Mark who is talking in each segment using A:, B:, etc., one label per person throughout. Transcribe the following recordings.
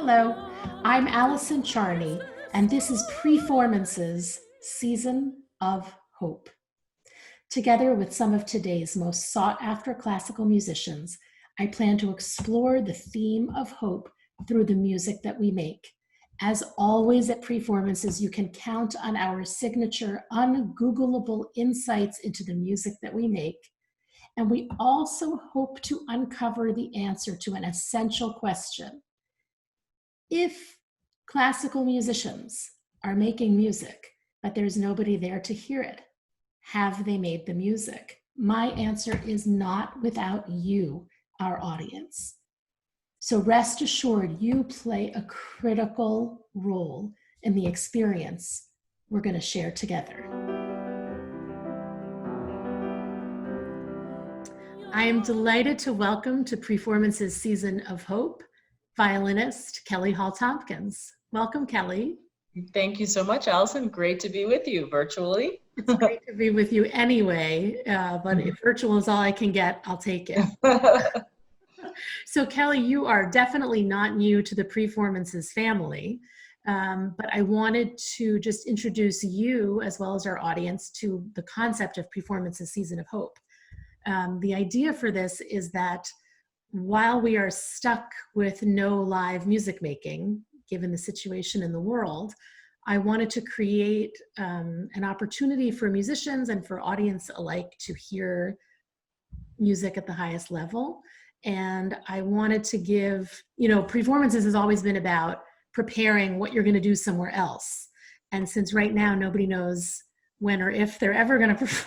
A: Hello, I'm Allison Charney, and this is Preformance's Season of Hope. Together with some of today's most sought-after classical musicians, I plan to explore the theme of hope through the music that we make. As always at Preformances, you can count on our signature, ungoogleable insights into the music that we make. And we also hope to uncover the answer to an essential question. If classical musicians are making music, but there's nobody there to hear it, have they made the music? My answer is not without you, our audience. So rest assured, you play a critical role in the experience we're going to share together. I am delighted to welcome to Preformance's Season of Hope, Violinist Kelly Hall-Tompkins. Welcome, Kelly.
B: Thank you so much, Allison. Great to be with you virtually.
A: It's great to be with you anyway, but if virtual is all I can get, I'll take it. So Kelly, you are definitely not new to the Preformances family, but I wanted to just introduce you as well as our audience to the concept of Preformance's Season of Hope. The idea for this is that while we are stuck with no live music making, given the situation in the world, I wanted to create an opportunity for musicians and for audience alike to hear music at the highest level. And I wanted to give, Preformances has always been about preparing what you're going to do somewhere else. And since right now nobody knows when or if they're ever going to perform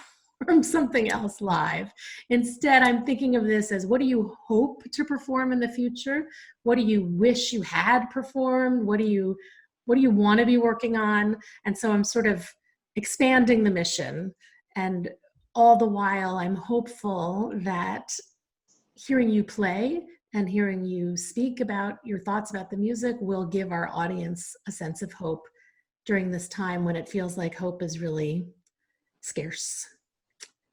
A: something else live. Instead, I'm thinking of this as, what do you hope to perform in the future? What do you wish you had performed? What do you want to be working on? And so I'm sort of expanding the mission. And all the while, I'm hopeful that hearing you play and hearing you speak about your thoughts about the music will give our audience a sense of hope during this time when it feels like hope is really scarce.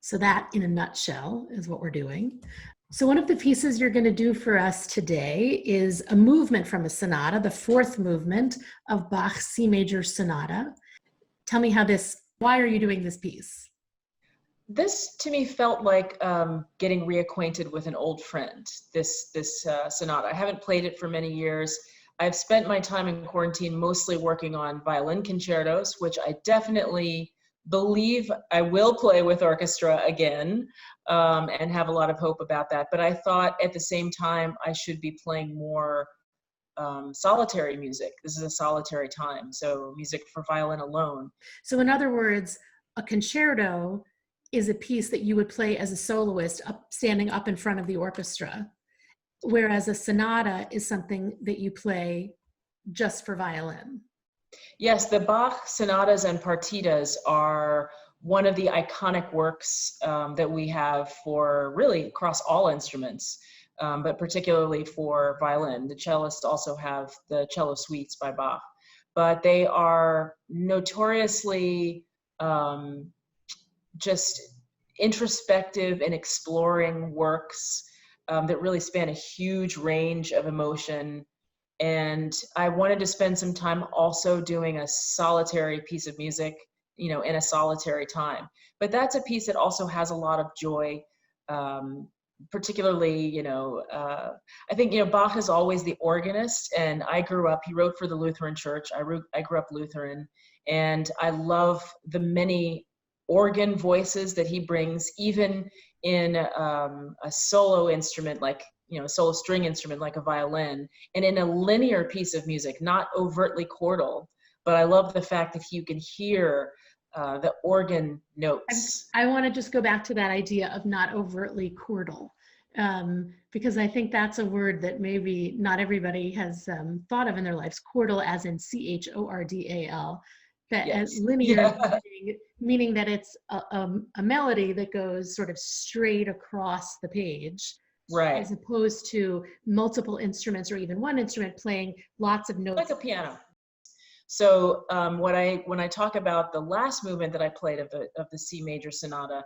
A: So that, in a nutshell, is what we're doing. So one of the pieces you're going to do for us today is a movement from a sonata, the fourth movement of Bach's C Major Sonata. Tell me why are you doing this piece?
B: This, to me, felt like getting reacquainted with an old friend, this sonata. I haven't played it for many years. I've spent my time in quarantine mostly working on violin concertos, which I definitely believe I will play with orchestra again, and have a lot of hope about that. But I thought at the same time I should be playing more solitary music. This is a solitary time, so music for violin alone.
A: So in other words, a concerto is a piece that you would play as a soloist standing up in front of the orchestra, whereas a sonata is something that you play just for violin.
B: Yes, the Bach sonatas and partitas are one of the iconic works that we have for really across all instruments, but particularly for violin. The cellists also have the cello suites by Bach, but they are notoriously just introspective and exploring works that really span a huge range of emotion. And I wanted to spend some time also doing a solitary piece of music, in a solitary time. But that's a piece that also has a lot of joy, particularly, I think, Bach is always the organist, and he wrote for the Lutheran Church. I grew up Lutheran, and I love the many organ voices that he brings, even in a solo instrument like solo string instrument like a violin, and in a linear piece of music, not overtly chordal. But I love the fact that you can hear the organ notes.
A: I want to just go back to that idea of not overtly chordal, because I think that's a word that maybe not everybody has thought of in their lives. Chordal as in chordal, that
B: Yes.
A: as linear, meaning that it's a melody that goes sort of straight across the page.
B: Right.
A: As opposed to multiple instruments or even one instrument playing lots of notes.
B: Like a piano. So when I talk about the last movement that I played of the C major sonata,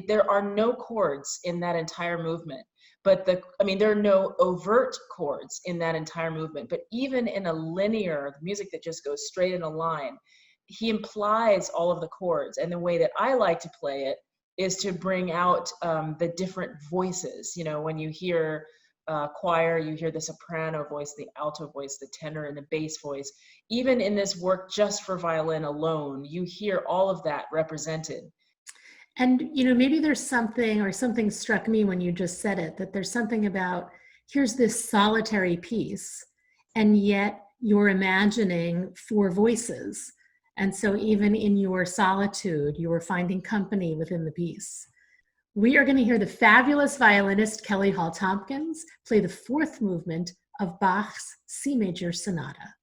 B: there are no chords in that entire movement. But there are no overt chords in that entire movement. But even in a linear music that just goes straight in a line, he implies all of the chords. And the way that I like to play it is to bring out the different voices. You know, when you hear choir, you hear the soprano voice, the alto voice, the tenor, and the bass voice. Even in this work just for violin alone, you hear all of that represented.
A: And, you know, maybe there's something, or something struck me when you just said it, that there's something about, here's this solitary piece, and yet you're imagining four voices. And so even in your solitude, you are finding company within the piece. We are going to hear the fabulous violinist Kelly Hall-Tompkins play the fourth movement of Bach's C major sonata.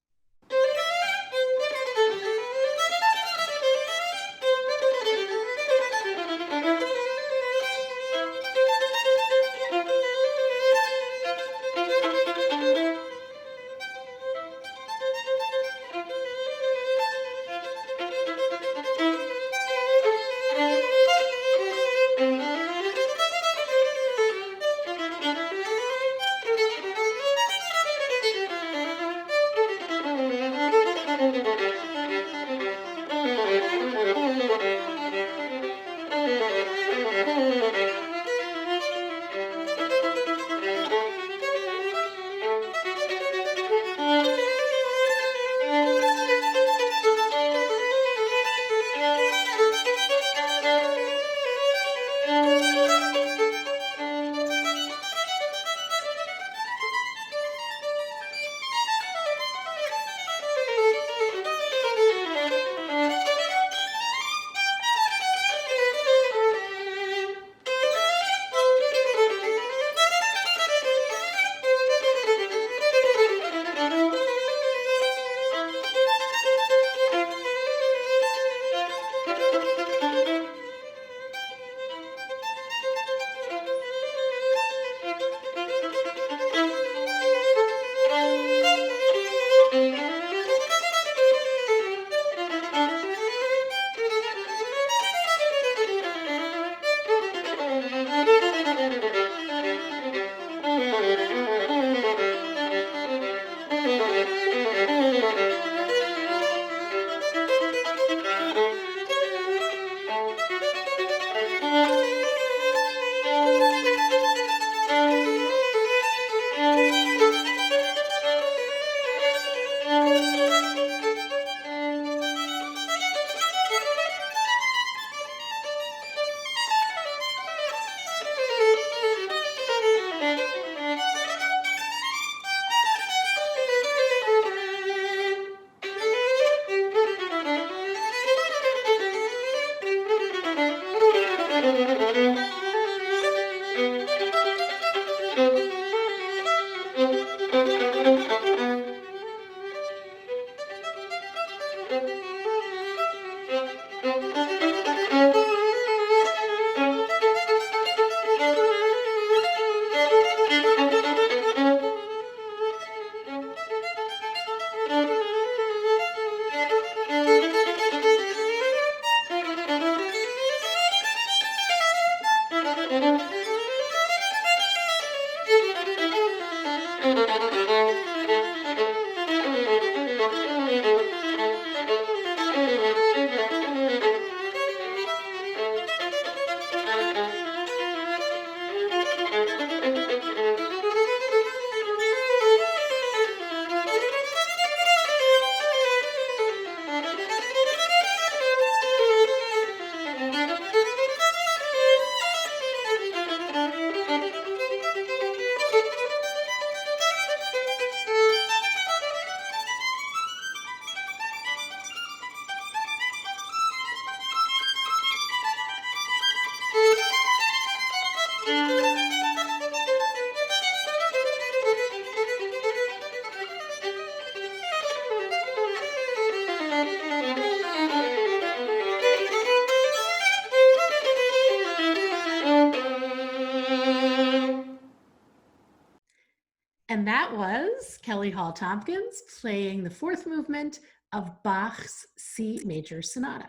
A: And that was Kelly Hall-Tompkins playing the fourth movement of Bach's C Major Sonata.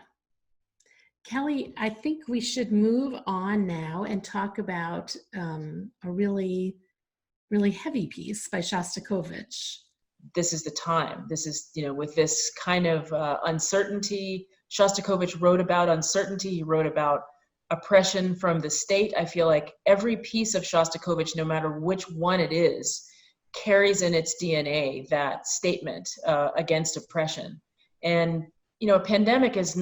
A: Kelly, I think we should move on now and talk about a really, really heavy piece by Shostakovich.
B: This is the time. This is, with this kind of uncertainty. Shostakovich wrote about uncertainty. He wrote about oppression from the state. I feel like every piece of Shostakovich, no matter which one it is, carries in its DNA that statement against oppression. And a pandemic was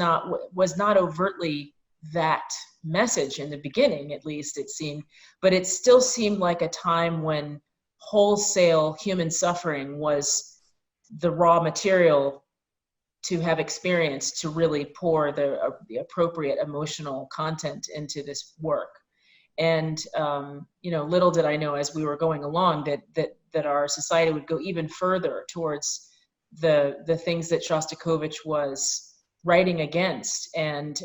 B: not overtly that message in the beginning, at least it seemed, but it still seemed like a time when wholesale human suffering was the raw material to have experienced to really pour the appropriate emotional content into this work. And little did I know as we were going along that our society would go even further towards the things that Shostakovich was writing against. And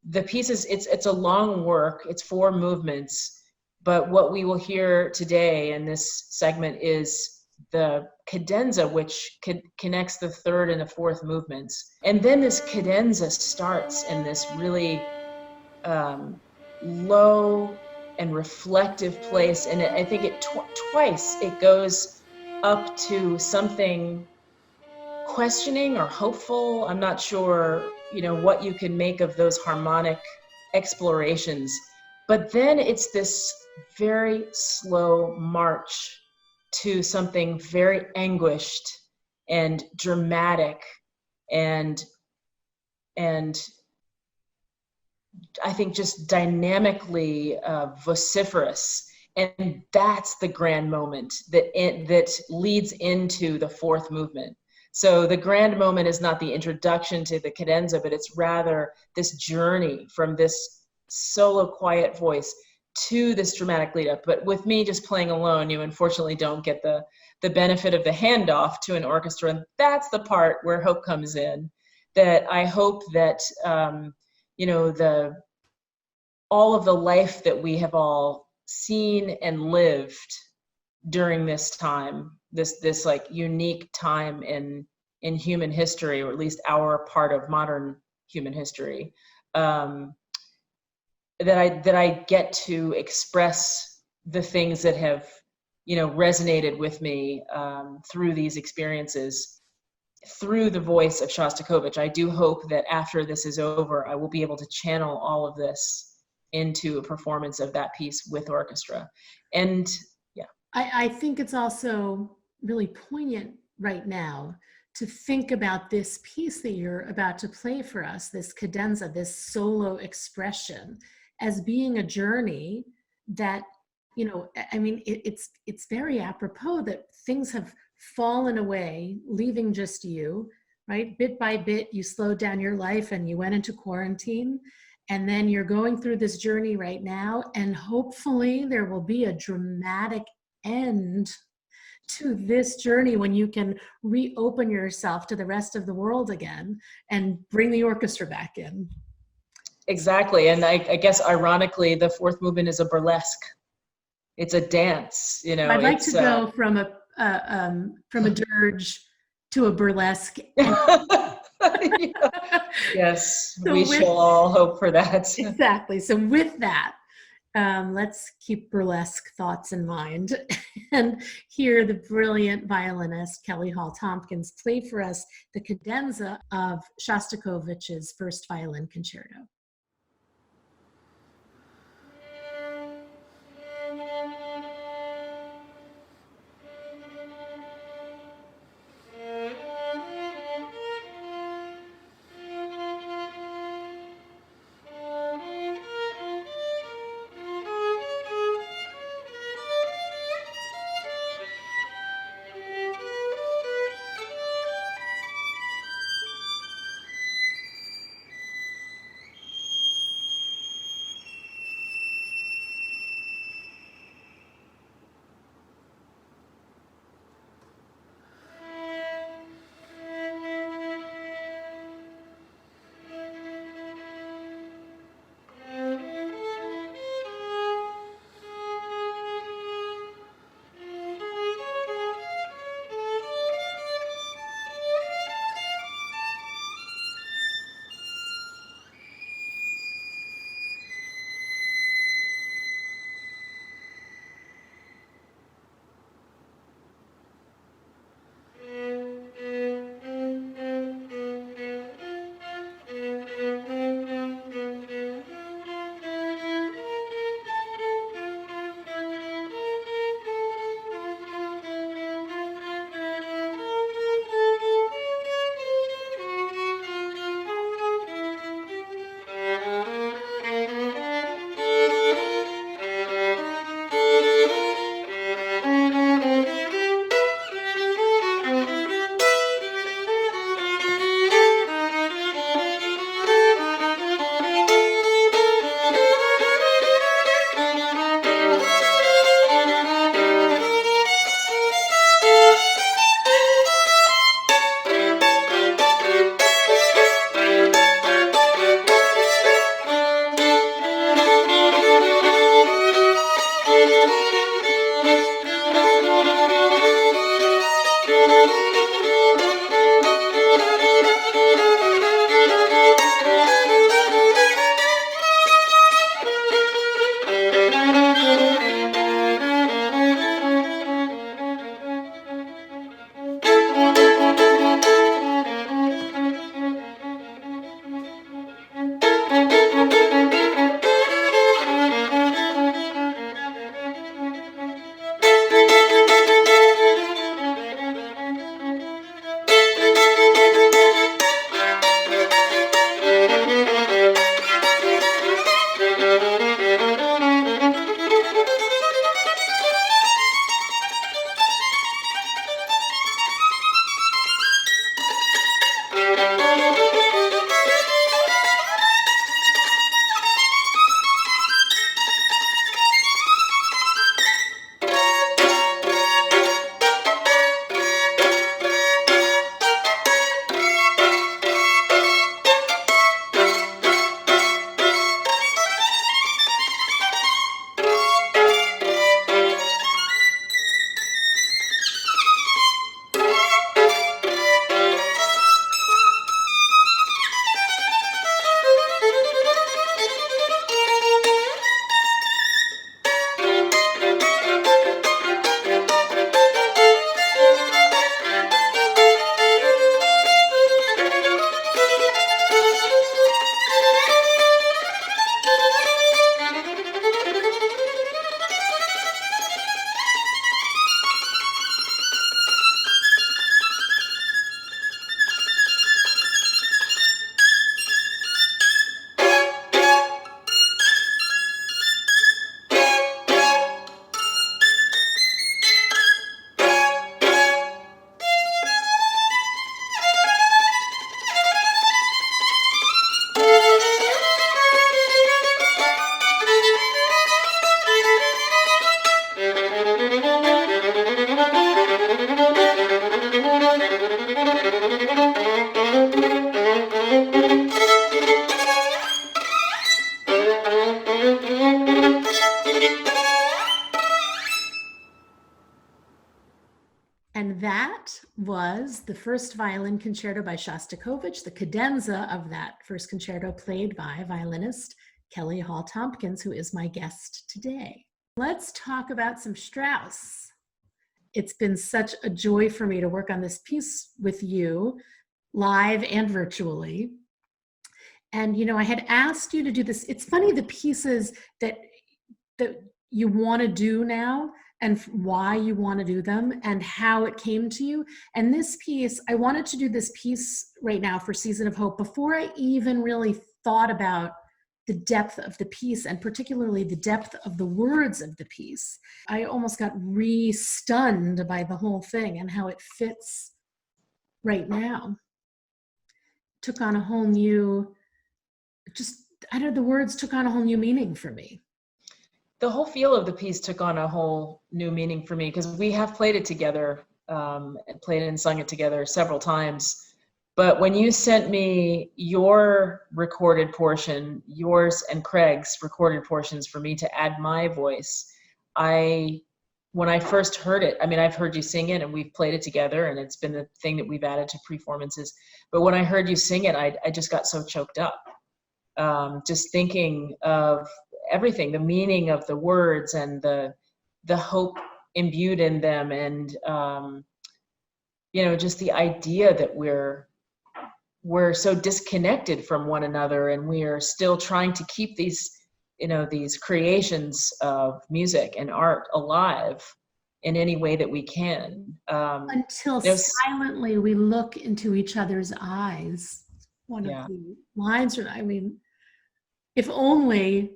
B: the pieces, it's a long work, it's 4 movements, but what we will hear today in this segment is the cadenza, which connects the 3rd and the 4th movements. And then this cadenza starts in this really low and reflective place. And I think twice it goes up to something questioning or hopeful. I'm not sure, what you can make of those harmonic explorations. But then it's this very slow march to something very anguished and dramatic and I think just dynamically vociferous. And that's the grand moment that leads into the 4th movement. So the grand moment is not the introduction to the cadenza, but it's rather this journey from this solo quiet voice to this dramatic lead up. But with me just playing alone, you unfortunately don't get the benefit of the handoff to an orchestra. And that's the part where hope comes in, that I hope that, all of the life that we have all seen and lived during this time, this like unique time in human history, or at least our part of modern human history, that I get to express the things that have, resonated with me through these experiences, through the voice of Shostakovich. I do hope that after this is over, I will be able to channel all of this into a performance of that piece with orchestra. And yeah.
A: I think it's also really poignant right now to think about this piece that you're about to play for us, this cadenza, this solo expression, as being a journey that, it's very apropos that things have fallen away, leaving just you, right? Bit by bit, you slowed down your life and you went into quarantine. And then you're going through this journey right now, and hopefully there will be a dramatic end to this journey when you can reopen yourself to the rest of the world again and bring the orchestra back in.
B: Exactly. And I guess ironically, the 4th movement is a burlesque. It's a dance,
A: I'd like to go from a dirge to a burlesque.
B: Yes, so we shall all hope for that.
A: Exactly. So with that, let's keep burlesque thoughts in mind and hear the brilliant violinist Kelly Hall-Tompkins play for us the cadenza of Shostakovich's First Violin Concerto. And that was the first violin concerto by Shostakovich, the cadenza of that first concerto played by violinist Kelly Hall-Tompkins, who is my guest today. Let's talk about some Strauss. It's been such a joy for me to work on this piece with you, live and virtually. And, you know, I had asked you to do this. It's funny, the pieces that you want to do now and why you want to do them and how it came to you. And this piece, I wanted to do this piece right now for Season of Hope before I even really thought about the depth of the piece, and particularly the depth of the words of the piece. I almost got re-stunned by the whole thing and how it fits right now. Took on a whole new, the words took on a whole new meaning for me.
B: The whole feel of the piece took on a whole new meaning for me because we have played it together, and played and sung it together several times. But when you sent me your recorded portion, yours and Craig's recorded portions for me to add my voice, when I first heard it, I mean, I've heard you sing it and we've played it together and it's been the thing that we've added to performances. But when I heard you sing it, I just got so choked up. Just thinking of everything, the meaning of the words and the hope imbued in them, and you know, just the idea that we're so disconnected from one another, and we are still trying to keep these, you know, these creations of music and art alive in any way that we can.
A: Until silently we look into each other's eyes. One of the lines, I mean, if only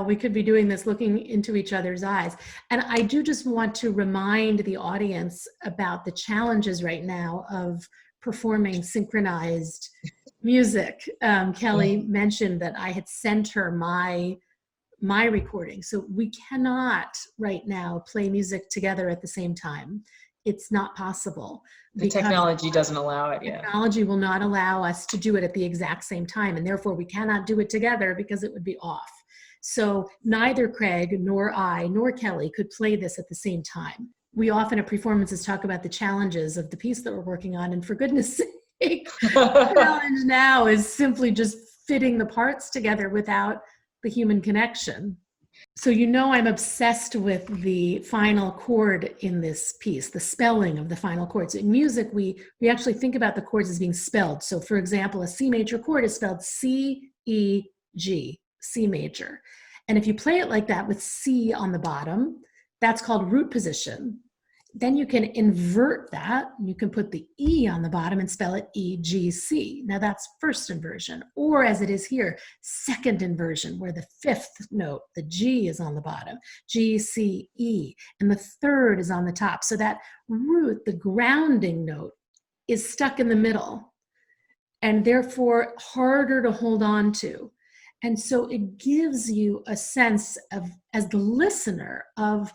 A: we could be doing this, looking into each other's eyes. And I do just want to remind the audience about the challenges right now of performing synchronized music. Kelly mentioned that I had sent her my recording. So we cannot right now play music together at the same time. It's not possible.
B: The technology doesn't allow it.
A: Technology will not allow us to do it at the exact same time, and therefore we cannot do it together because it would be off. So neither Craig nor I nor Kelly could play this at the same time. We often at performances talk about the challenges of the piece that we're working on, and for goodness sake, the challenge now is simply just fitting the parts together without the human connection. So you know I'm obsessed with the final chord in this piece, the spelling of the final chords. In music, we actually think about the chords as being spelled. So for example, a C major chord is spelled C-E-G, C major. And if you play it like that with C on the bottom, that's called root position. Then you can invert that. You can put the E on the bottom and spell it E-G-C. Now that's first inversion, or as it is here, second inversion, where the fifth note, the G, is on the bottom, G-C-E, and the third is on the top. So that root, the grounding note, is stuck in the middle and therefore harder to hold on to. And so it gives you a sense of, as the listener, of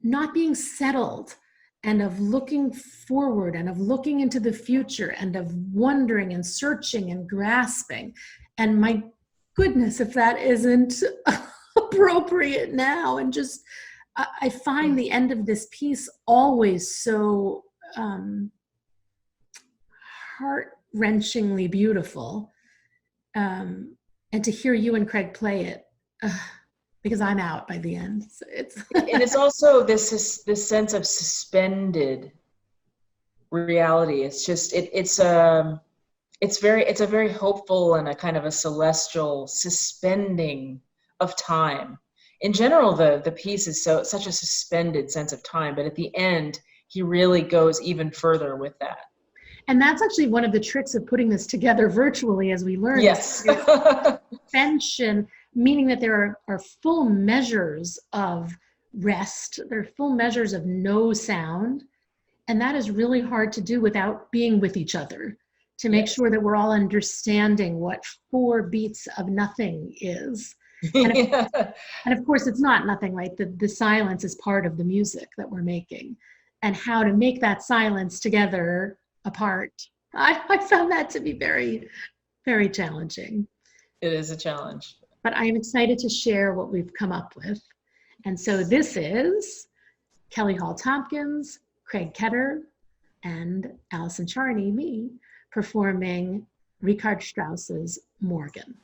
A: not being settled, and of looking forward, and of looking into the future, and of wondering and searching and grasping. And my goodness, if that isn't appropriate now. And just, I find the end of this piece always so heart-wrenchingly beautiful. And to hear you and Craig play it, because I'm out by the end. So
B: and it's also this sense of suspended reality. It's just it's a very hopeful and a kind of a celestial suspending of time. In general, the piece is such a suspended sense of time, but at the end, he really goes even further with that.
A: And that's actually one of the tricks of putting this together virtually, as we learn.
B: Yes.
A: Suspension, meaning that there are full measures of rest, there are full measures of no sound, and that is really hard to do without being with each other, to make sure that we're all understanding what 4 beats of nothing is. And of course, it's not nothing, right? The silence is part of the music that we're making, and how to make that silence together apart. I found that to be very, very challenging.
B: It is a challenge.
A: But I am excited to share what we've come up with. And so this is Kelly Hall-Tompkins, Craig Ketter, and Allison Charney, me, performing Richard Strauss's Morgen.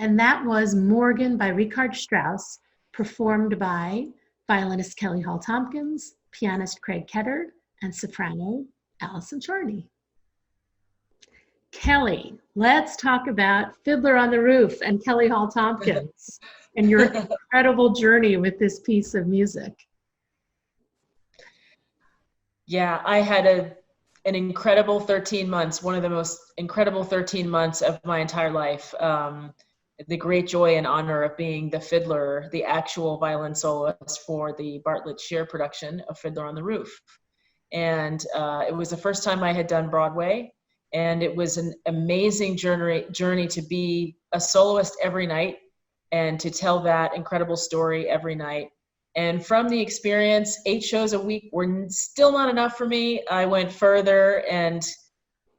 A: And that was Morgen by Richard Strauss, performed by violinist Kelly Hall-Tompkins, pianist Craig Ketter, and soprano Allison Charney. Kelly, let's talk about Fiddler on the Roof and Kelly Hall-Tompkins and your incredible journey with this piece of music.
B: Yeah, I had an incredible 13 months, one of the most incredible 13 months of my entire life. The great joy and honor of being the fiddler, the actual violin soloist for the Bartlett Shear production of Fiddler on the Roof. And it was the first time I had done Broadway, and it was an amazing journey to be a soloist every night and to tell that incredible story every night. And from the experience, 8 shows a week were still not enough for me. I went further and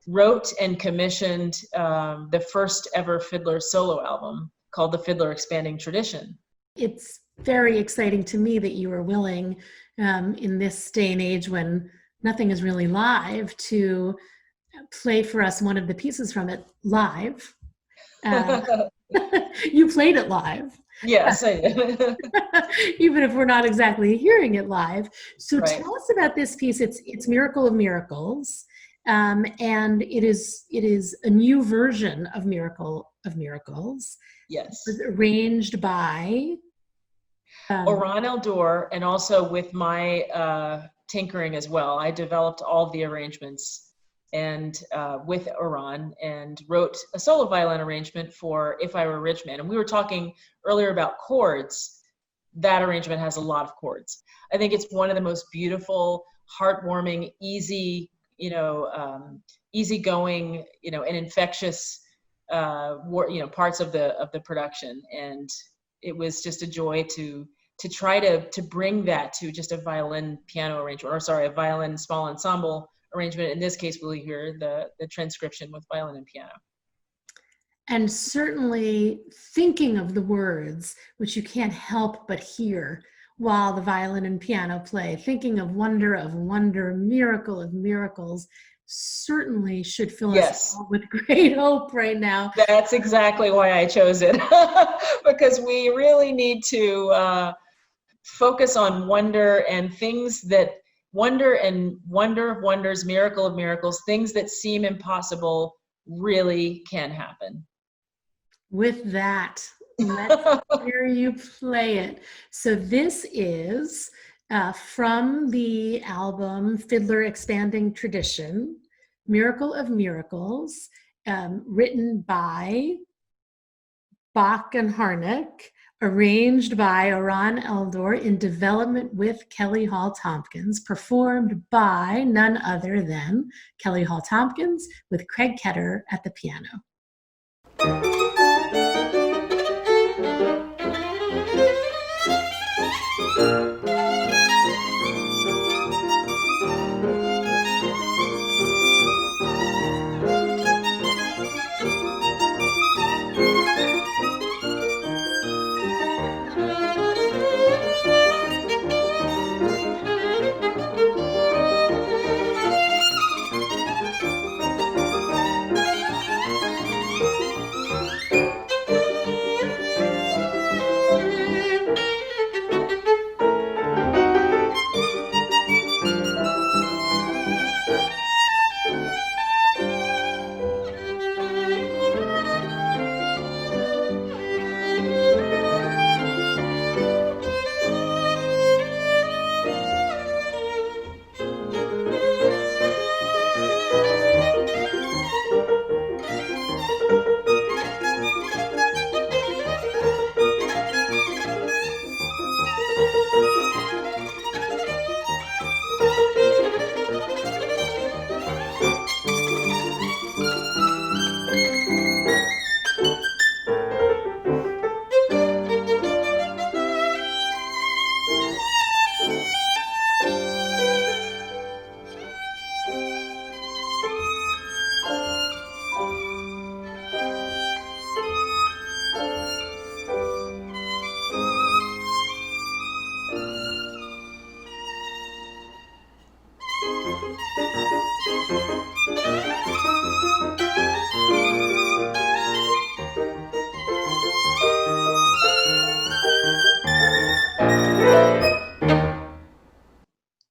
B: wrote and commissioned the first ever Fiddler solo album called The Fiddler Expanding Tradition.
A: It's very exciting to me that you were willing, in this day and age when nothing is really live, to play for us one of the pieces from it live. You played it live.
B: Yes, I did.
A: Even if we're not exactly hearing it live. So
B: Right.
A: Tell us about this piece. It's Miracle of Miracles. And it is a new version of Miracle of Miracles.
B: Yes.
A: It was arranged by
B: Oran Eldor, and also with my tinkering as well. I developed all of the arrangements and with Oran, and wrote a solo violin arrangement for If I Were a Rich Man. And we were talking earlier about chords. That arrangement has a lot of chords. I think it's one of the most beautiful, heartwarming, easy, easygoing, and infectious, parts of the production. And it was just a joy to try to bring that to just a violin piano arrangement, a violin small ensemble arrangement. In this case, we'll hear the transcription with violin and piano.
A: And certainly thinking of the words, which you can't help but hear while the violin and piano play, thinking of wonder, miracle of miracles, certainly should fill us all with great hope right now.
B: That's exactly why I chose it, because we really need to focus on wonder and things that wonder of wonders, miracle of miracles, things that seem impossible really can happen.
A: With that, let's hear you play it. So this is from the album Fiddler Expanding Tradition, Miracle of Miracles, written by Bach and Harnick, arranged by Oran Eldor, in development with Kelly Hall-Tompkins, performed by none other than Kelly Hall-Tompkins, with Craig Ketter at the piano.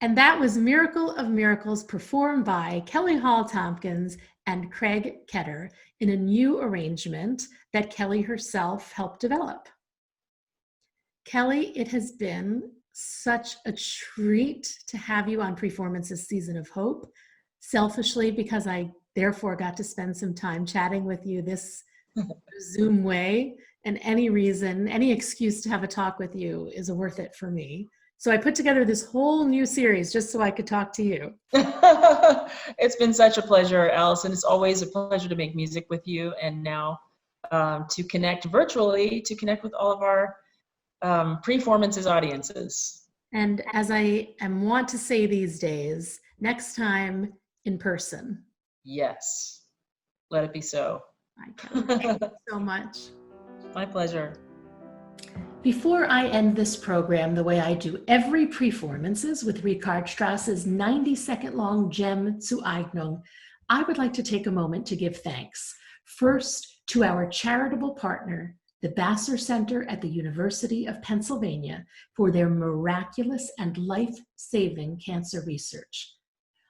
A: And that was Miracle of Miracles, performed by Kelly Hall-Tompkins and Craig Ketter in a new arrangement that Kelly herself helped develop. Kelly, it has been such a treat to have you on Preformance's Season of Hope, selfishly because I therefore got to spend some time chatting with you this Zoom way, and any reason, any excuse to have a talk with you is worth it for me. So I put together this whole new series just so I could talk to you.
B: It's been such a pleasure, Allison. It's always a pleasure to make music with you, and now to connect virtually, to connect with all of our Performances, audiences.
A: And as I am wont to say these days, next time in person.
B: Yes. Let it be so.
A: Hi, Kelly. Thank you so much.
B: My pleasure.
A: Before I end this program the way I do every performances with Richard Strauss's 90-second long gem Zuiegnung, I would like to take a moment to give thanks. First, to our charitable partner, the Vassar Center at the University of Pennsylvania, for their miraculous and life-saving cancer research.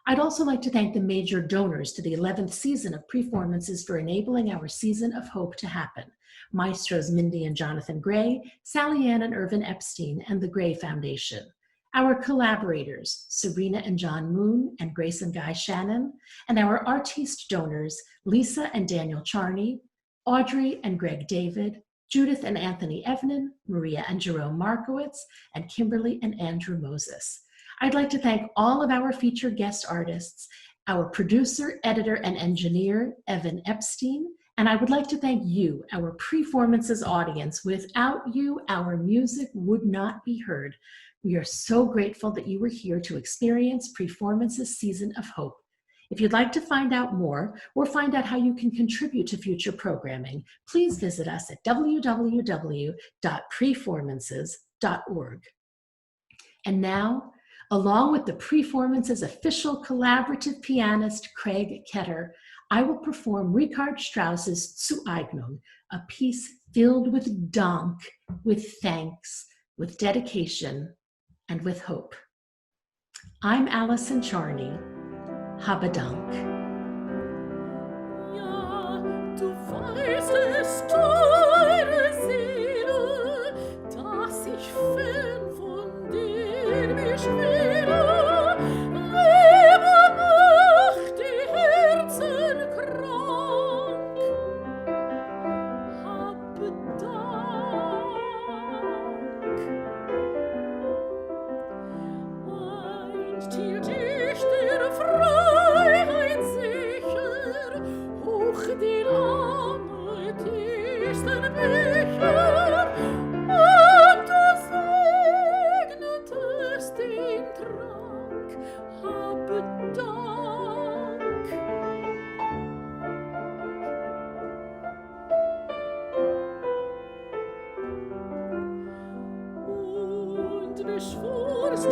A: I'd also like to thank the major donors to the 11th season of Performances for enabling our season of hope to happen. Maestros Mindy and Jonathan Gray, Sally Ann and Irvin Epstein, and the Gray Foundation. Our collaborators, Serena and John Moon and Grace and Guy Shannon, and our artiste donors, Lisa and Daniel Charney, Audrey and Greg David, Judith and Anthony Evnan, Maria and Jerome Markowitz, and Kimberly and Andrew Moses. I'd like to thank all of our featured guest artists, our producer, editor, and engineer, Evan Epstein, and I would like to thank you, our Performances audience. Without you, our music would not be heard. We are so grateful that you were here to experience Performances Season of Hope. If you'd like to find out more or find out how you can contribute to future programming, please visit us at www.preformances.org. And now, along with the Performances official collaborative pianist Craig Ketter, I will perform Richard Strauss's Zueignung, a piece filled with Dank, with thanks, with dedication, and with hope. I'm Allison Charney. Habe Dank.
C: Ja, du weißt es, teure Seele, dass ich fern von dir mich wähle. Lebe macht die Herzen krank. Habe Dank. Einst hielt ich der Freiheit sicher, hoch den amethysten Becher, und du segnetest den Trank. Habe Dank. Und beschworst